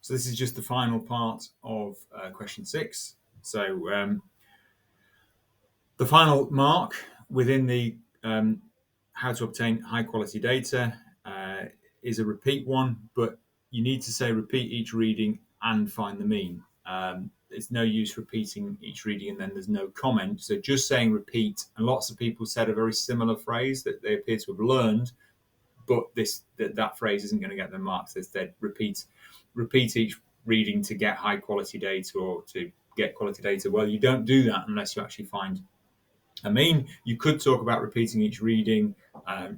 So this is just the final part of question 6. So the final mark within the how to obtain high quality data is a repeat one, but you need to say repeat each reading and find the mean. It's no use repeating each reading and then there's no comment. So just saying repeat, and lots of people said a very similar phrase that they appear to have learned, but that phrase isn't going to get them marks. Instead, repeat each reading to get high quality data or to get quality data. Well, you don't do that unless you actually find a mean. You could talk about repeating each reading,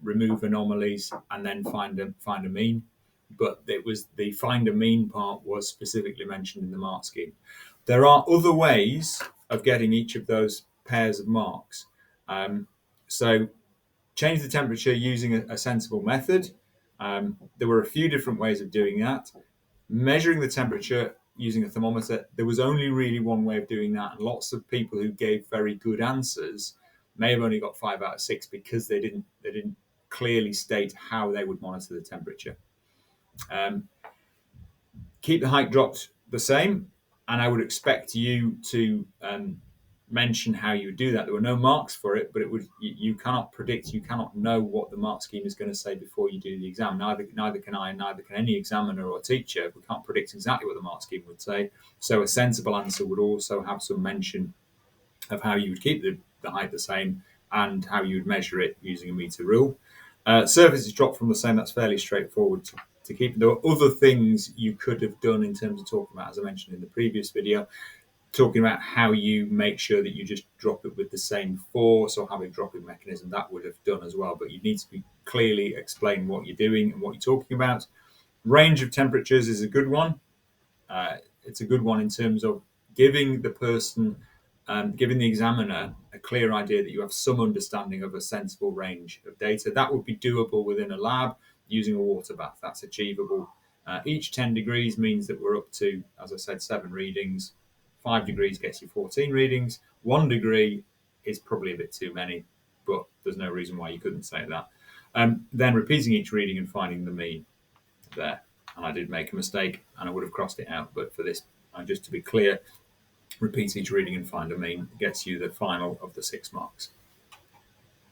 remove anomalies, and then find a mean. But it was the find a mean part was specifically mentioned in the mark scheme. There are other ways of getting each of those pairs of marks. So change the temperature using a sensible method. There were a few different ways of doing that. Measuring the temperature using a thermometer, there was only really one way of doing that, and lots of people who gave very good answers may have only got 5 out of 6 because they didn't clearly state how they would monitor the temperature. Keep the height dropped the same, and I would expect you to mention how you would do that. There were no marks for it, but you cannot predict, you cannot know what the mark scheme is going to say before you do the exam. Neither can I, and neither can any examiner or teacher. We can't predict exactly what the mark scheme would say. So a sensible answer would also have some mention of how you would keep the height the same and how you would measure it using a meter rule. Surface is dropped from the same. That's fairly straightforward to keep. There were other things you could have done in terms of talking about, as I mentioned in the previous video, talking about how you make sure that you just drop it with the same force or have a dropping mechanism. That would have done as well, but you need to be clearly explain what you're doing and what you're talking about. Range of temperatures is a good one. It's a good one in terms of giving the person, giving the examiner a clear idea that you have some understanding of a sensible range of data. That would be doable within a lab using a water bath. That's achievable. Each 10 degrees means that we're up to, as I said, 7 readings. 5 degrees gets you 14 readings. 1 degree is probably a bit too many, but there's no reason why you couldn't say that. Then repeating each reading and finding the mean there. And I did make a mistake and I would have crossed it out, but for this, just to be clear, repeat each reading and find a mean gets you the final of the 6 marks.